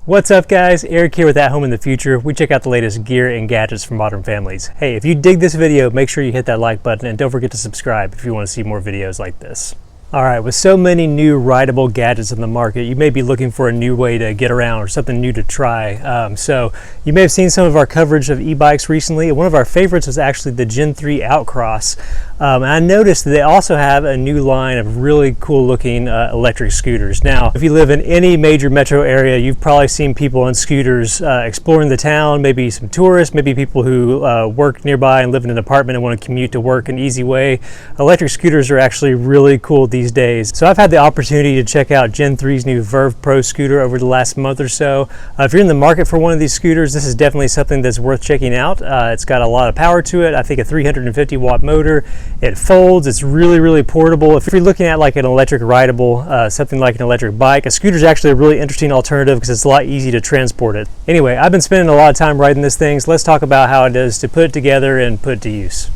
What's up guys, Eric here with At Home in the Future. We check out the latest gear and gadgets for modern families. Hey, if you dig this video, make sure you hit that like button and don't forget to subscribe if you want to see more videos like this. Alright, with so many new rideable gadgets in the market, you may be looking for a new way to get around or something new to try. So you may have seen some of our coverage of e-bikes recently. One of our favorites was actually the Gen3 Outcross. And I noticed that they also have a new line of really cool looking electric scooters. Now, if you live in any major metro area, you've probably seen people on scooters exploring the town, maybe some tourists, maybe people who work nearby and live in an apartment and want to commute to work an easy way. Electric scooters are actually really cool these days. So I've had the opportunity to check out Gen3's new Verve Pro scooter over the last month or so. If you're in the market for one of these scooters, this is definitely something that's worth checking out. It's got a lot of power to it. I think a 350 watt motor. It folds. It's really portable. If you're looking at like an electric rideable, something like an electric bike, a scooter is actually a really interesting alternative because it's a lot easy to transport it. Anyway, I've been spending a lot of time riding this thing, so let's talk about how it is to put it together and put it to use.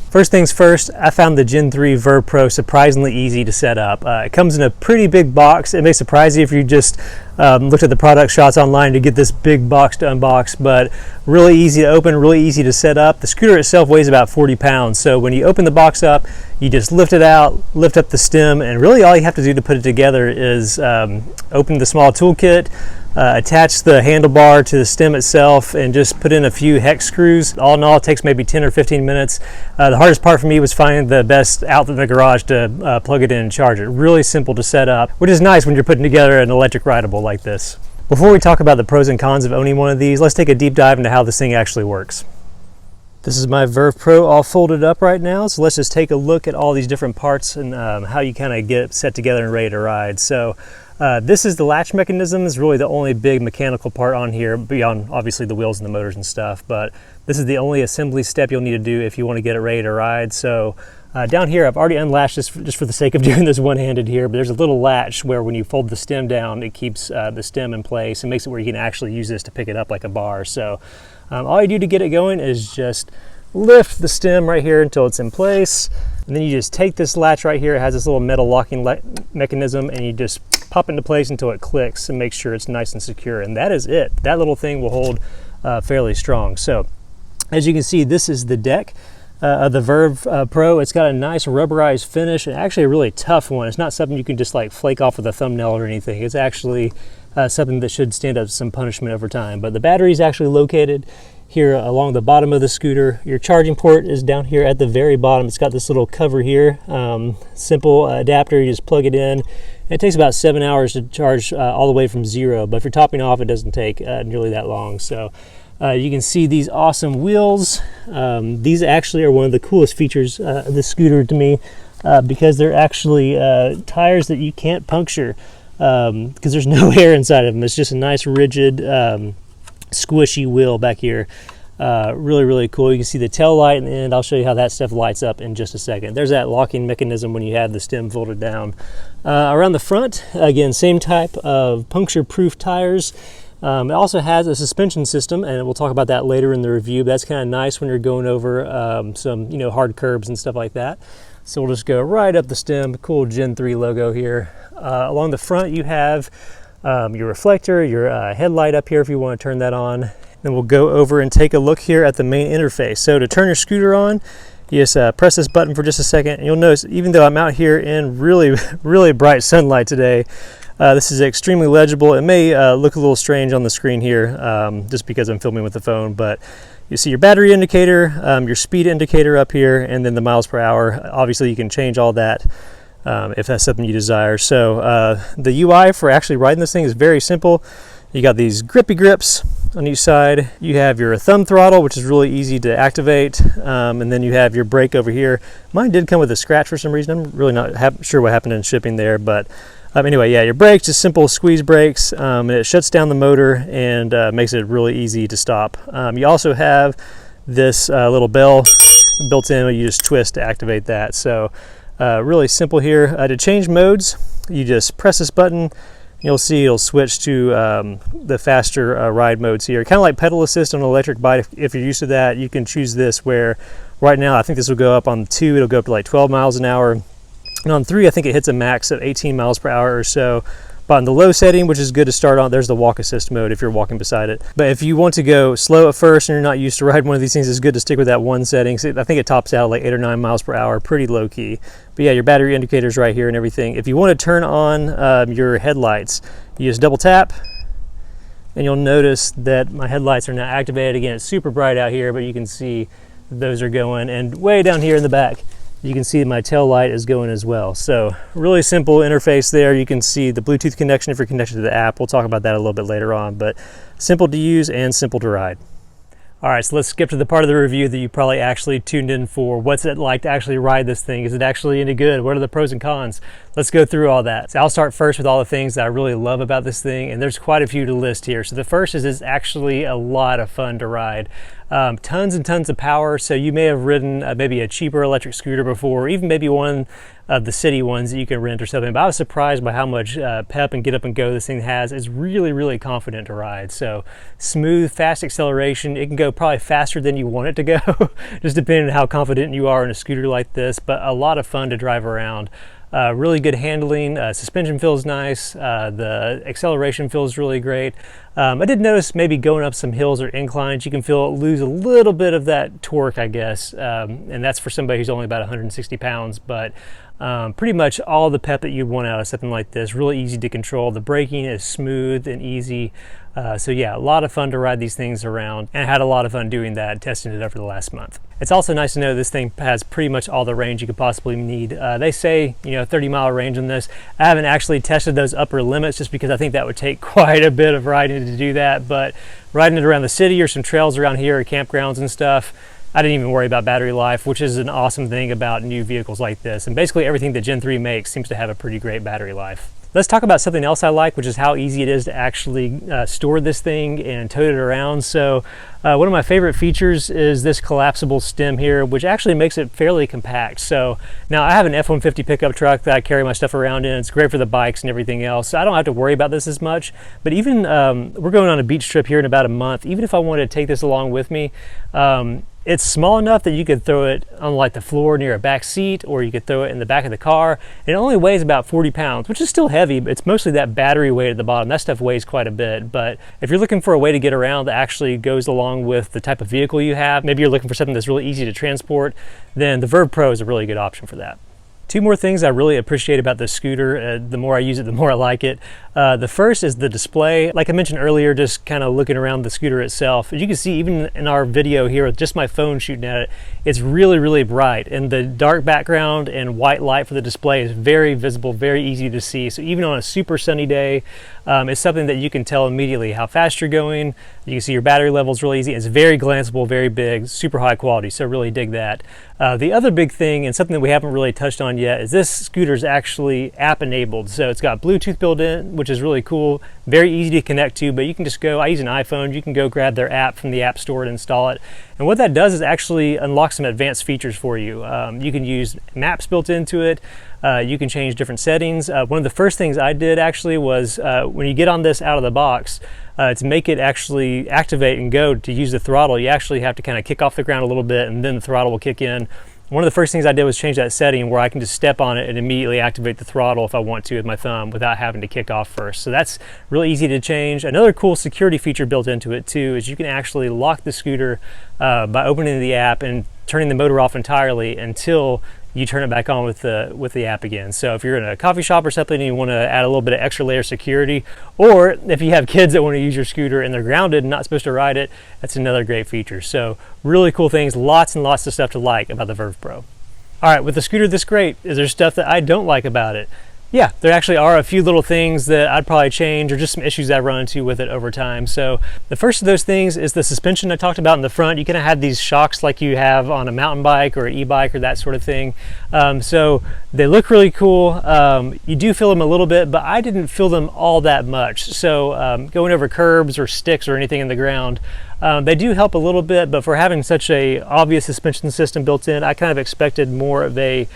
First things first, I found the Gen3 Verve Pro surprisingly easy to set up. It comes in a pretty big box. It may surprise you if you just looked at the product shots online to get this big box to unbox, but really easy to open, really easy to set up. The scooter itself weighs about 40 pounds, so when you open the box up, you just lift it out, lift up the stem, and really all you have to do to put it together is open the small toolkit, attach the handlebar to the stem itself, and just put in a few hex screws. All in all, it takes maybe 10 or 15 minutes. The hardest part for me was finding the best outlet in the garage to plug it in and charge it. Really simple to set up, which is nice when you're putting together an electric rideable like this. Before we talk about the pros and cons of owning one of these, let's take a deep dive into how this thing actually works. This is my Verve Pro all folded up right now, so let's just take a look at all these different parts and how you kind of get it set together and ready to ride. So this is the latch mechanism. Is really the only big mechanical part on here, beyond obviously the wheels and the motors and stuff, but this is the only assembly step you'll need to do if you want to get it ready to ride. So down here, I've already unlatched this just for the sake of doing this one-handed here, but there's a little latch where when you fold the stem down, it keeps the stem in place and makes it where you can actually use this to pick it up like a bar. So all you do to get it going is just lift the stem right here until it's in place, and then you just take this latch right here. It has this little metal locking mechanism, and you just pop into place until it clicks and make sure it's nice and secure, and that is it. That little thing will hold fairly strong. So as you can see, this is the deck of the Verve Pro. It's got a nice rubberized finish, and actually a really tough one. It's not something you can just like flake off with a thumbnail or anything. It's actually something that should stand up to some punishment over time. But the battery is actually located here along the bottom of the scooter. Your charging port is down here at the very bottom. It's got this little cover here, simple adapter. You just plug it in. It takes about 7 hours to charge all the way from zero, but if you're topping off, it doesn't take nearly that long. So you can see these awesome wheels. These actually are one of the coolest features of this scooter to me, because they're actually tires that you can't puncture because there's no air inside of them. It's just a nice rigid squishy wheel back here. Really cool. You can see the tail light in the end. I'll show you how that stuff lights up in just a second. There's that locking mechanism when you have the stem folded down. Around the front, again, same type of puncture-proof tires. It also has a suspension system, and we'll talk about that later in the review. But that's kind of nice when you're going over some hard curbs and stuff like that. So we'll just go right up the stem. Cool Gen3 logo here. Along the front, you have your reflector, your headlight up here if you want to turn that on. Then we'll go over and take a look here at the main interface. So to turn your scooter on, you just press this button for just a second, and you'll notice even though I'm out here in really bright sunlight today, this is extremely legible. It may look a little strange on the screen here just because I'm filming with the phone, but you see your battery indicator, your speed indicator up here, and then the miles per hour. Obviously you can change all that if that's something you desire. So the UI for actually riding this thing is very simple. You got these grippy grips on each side. You have your thumb throttle, which is really easy to activate, and then you have your brake over here. Mine did come with a scratch for some reason. I'm really not sure what happened in shipping there, but anyway, yeah, your brakes, just simple squeeze brakes, and it shuts down the motor and makes it really easy to stop. You also have this little bell built in. You just twist to activate that. So really simple here. To change modes, you just press this button. You'll see it'll switch to the faster ride modes here. Kind of like pedal assist on an electric bike. If you're used to that, you can choose this, where right now I think this will go up on 2, it'll go up to like 12 miles an hour. And on 3, I think it hits a max of 18 miles per hour or so. But on the low setting, which is good to start on, there's the walk assist mode if you're walking beside it. But if you want to go slow at first and you're not used to riding one of these things, it's good to stick with that one setting. So I think it tops out like 8 or 9 miles per hour, pretty low key. But yeah, your battery indicator's right here and everything. If you want to turn on your headlights, you just double tap, and you'll notice that my headlights are now activated. Again, it's super bright out here, but you can see those are going. And way down here in the back, you can see my tail light is going as well. So really simple interface there. You can see the Bluetooth connection if you're connected to the app. We'll talk about that a little bit later on, but simple to use and simple to ride. All right, so let's skip to the part of the review that you probably actually tuned in for. What's it like to actually ride this thing? Is it actually any good? What are the pros and cons? Let's go through all that. So I'll start first with all the things that I really love about this thing, and there's quite a few to list here. So the first is it's actually a lot of fun to ride. Tons and tons of power. So you may have ridden maybe a cheaper electric scooter before, or even maybe one of the city ones that you can rent or something. But I was surprised by how much pep and get up and go this thing has. It's really, really confident to ride. So smooth, fast acceleration. It can go probably faster than you want it to go, just depending on how confident you are in a scooter like this, but a lot of fun to drive around. Really good handling, suspension feels nice, the acceleration feels really great. I did notice maybe going up some hills or inclines, you can lose a little bit of that torque, I guess, and that's for somebody who's only about 160 pounds, but pretty much all the pep that you'd want out of something like this. Really easy to control. The braking is smooth and easy. So yeah, a lot of fun to ride these things around, and I had a lot of fun doing that, testing it over the last month. It's also nice to know this thing has pretty much all the range you could possibly need. They say, 30-mile range on this. I haven't actually tested those upper limits just because I think that would take quite a bit of riding to do that, but riding it around the city or some trails around here or campgrounds and stuff, I didn't even worry about battery life, which is an awesome thing about new vehicles like this. And basically everything that Gen 3 makes seems to have a pretty great battery life. Let's talk about something else I like, which is how easy it is to actually store this thing and tote it around. So one of my favorite features is this collapsible stem here, which actually makes it fairly compact. So now I have an F-150 pickup truck that I carry my stuff around in. It's great for the bikes and everything else, so I don't have to worry about this as much. But even we're going on a beach trip here in about a month. Even if I wanted to take this along with me, it's small enough that you could throw it on like the floor near a back seat, or you could throw it in the back of the car. It only weighs about 40 pounds, which is still heavy, but it's mostly that battery weight at the bottom. That stuff weighs quite a bit. But if you're looking for a way to get around that actually goes along with the type of vehicle you have, maybe you're looking for something that's really easy to transport, then the Verve Pro is a really good option for that. Two more things I really appreciate about this scooter. The more I use it, the more I like it. The first is the display. Like I mentioned earlier, just kind of looking around the scooter itself. As you can see, even in our video here with just my phone shooting at it, it's really, really bright. And the dark background and white light for the display is very visible, very easy to see. So even on a super sunny day, it's something that you can tell immediately how fast you're going. You can see your battery level is really easy. It's very glanceable, very big, super high quality, so really dig that. The other big thing, and something that we haven't really touched on yet, is this scooter is actually app enabled. So it's got Bluetooth built in, which is really cool, very easy to connect to, but you can just go, I use an iPhone, you can go grab their app from the App Store and install it. And what that does is actually unlock some advanced features for you. You can use maps built into it. You can change different settings. One of the first things I did actually was when you get on this out of the box, to make it actually activate and go to use the throttle, you actually have to kind of kick off the ground a little bit, and then the throttle will kick in. One of the first things I did was change that setting where I can just step on it and immediately activate the throttle if I want to with my thumb without having to kick off first. So that's really easy to change. Another cool security feature built into it too is you can actually lock the scooter by opening the app and turning the motor off entirely until you turn it back on with the app again. So if you're in a coffee shop or something and you want to add a little bit of extra layer of security, or if you have kids that want to use your scooter and they're grounded and not supposed to ride it, that's another great feature. So really cool things, lots and lots of stuff to like about the Verve Pro. All right, with the scooter this great, is there stuff that I don't like about it? Yeah, there actually are a few little things that I'd probably change, or just some issues I've run into with it over time. So the first of those things is the suspension I talked about in the front. You kind of have these shocks like you have on a mountain bike or an e-bike or that sort of thing. So they look really cool. You do feel them a little bit, but I didn't feel them all that much. So going over curbs or sticks or anything in the ground, they do help a little bit, but for having such a obvious suspension system built in, I kind of expected more of a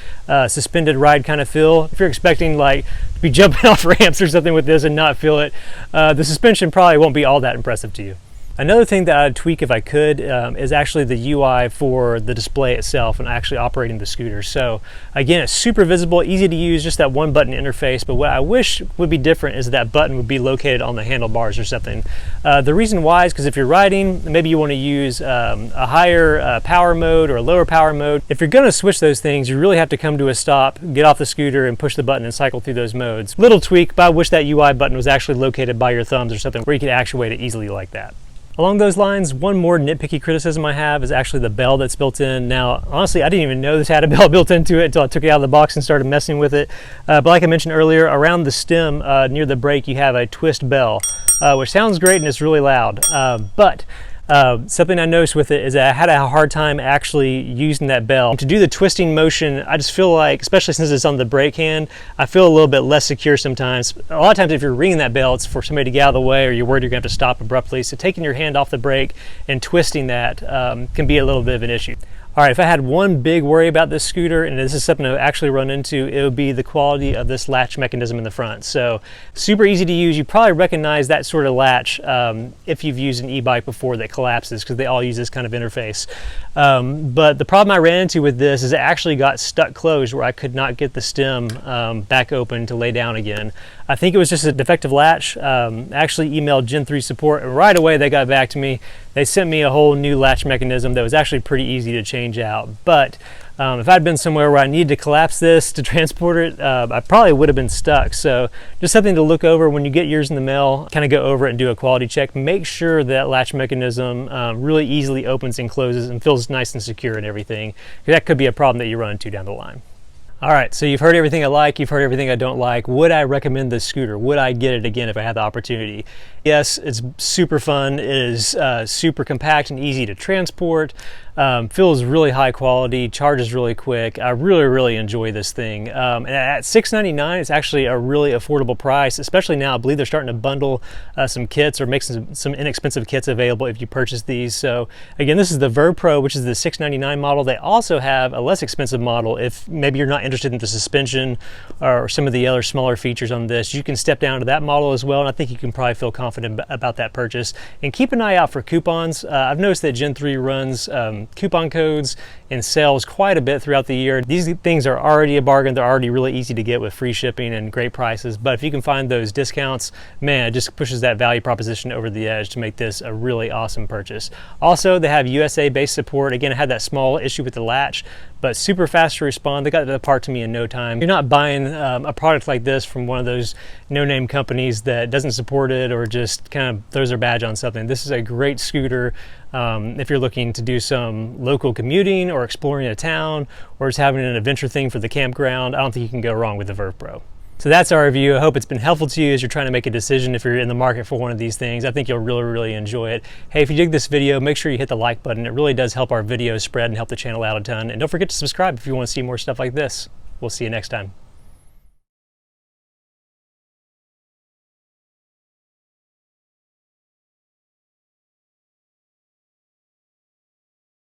suspended ride kind of feel. If you're expecting like to be jumping off ramps or something with this and not feel it, the suspension probably won't be all that impressive to you. Another thing that I'd tweak if I could is actually the UI for the display itself and actually operating the scooter. So again, it's super visible, easy to use, just that one button interface. But what I wish would be different is that button would be located on the handlebars or something. The reason why is because if you're riding, maybe you want to use a higher power mode or a lower power mode. If you're going to switch those things, you really have to come to a stop, get off the scooter and push the button and cycle through those modes. Little tweak, but I wish that UI button was actually located by your thumbs or something where you could actuate it easily like that. Along those lines, one more nitpicky criticism I have is actually the bell that's built in. Now, honestly, I didn't even know this had a bell built into it until I took it out of the box and started messing with it. But like I mentioned earlier, around the stem near the brake, you have a twist bell, which sounds great and it's really loud. Something I noticed with it is that I had a hard time actually using that bell. To do the twisting motion, I just feel like, especially since it's on the brake hand, I feel a little bit less secure sometimes. A lot of times if you're ringing that bell, it's for somebody to get out of the way or you're worried you're going to have to stop abruptly. So taking your hand off the brake and twisting that can be a little bit of an issue. All right, if I had one big worry about this scooter, and this is something I've actually run into, it would be the quality of this latch mechanism in the front. So super easy to use. You probably recognize that sort of latch if you've used an e-bike before that collapses, because they all use this kind of interface. But the problem I ran into with this is it actually got stuck closed where I could not get the stem back open to lay down again. I think it was just a defective latch. I actually emailed GEN3 support and right away they got back to me. They sent me a whole new latch mechanism that was actually pretty easy to change out. But if I'd been somewhere where I needed to collapse this to transport it, I probably would have been stuck. So just something to look over when you get yours in the mail, kind of go over it and do a quality check. Make sure that latch mechanism really easily opens and closes and feels nice and secure and everything. That could be a problem that you run into down the line. All right, so you've heard everything I like, you've heard everything I don't like. Would I recommend this scooter? Would I get it again if I had the opportunity? Yes, it's super fun. It is super compact and easy to transport. Feels really high quality, charges really quick. I really enjoy this thing. And at $6.99, it's actually a really affordable price, especially now. I believe they're starting to bundle some kits or make some inexpensive kits available if you purchase these. So again, this is the Verve Pro, which is the $6.99 model. They also have a less expensive model if maybe you're not interested in the suspension or some of the other smaller features on this. You can step down to that model as well, and I think you can probably feel confident about that purchase. And keep an eye out for coupons. I've noticed that GEN3 runs coupon codes and sales quite a bit throughout the year. These things are already a bargain. They're already really easy to get with free shipping and great prices. But if you can find those discounts, man, it just pushes that value proposition over the edge to make this a really awesome purchase. Also, they have USA-based support. Again, I had that small issue with the latch, but super fast to respond. They got the part to me in no time. You're not buying a product like this from one of those no-name companies that doesn't support it or just kind of throws their badge on something. This is a great scooter if you're looking to do some local commuting or exploring a town or just having an adventure thing for the campground. I don't think you can go wrong with the Verve Pro. So that's our review. I hope it's been helpful to you as you're trying to make a decision if you're in the market for one of these things. I think you'll really enjoy it. Hey, if you dig this video, make sure you hit the like button. It really does help our videos spread and help the channel out a ton. And don't forget to subscribe if you want to see more stuff like this. We'll see you next time.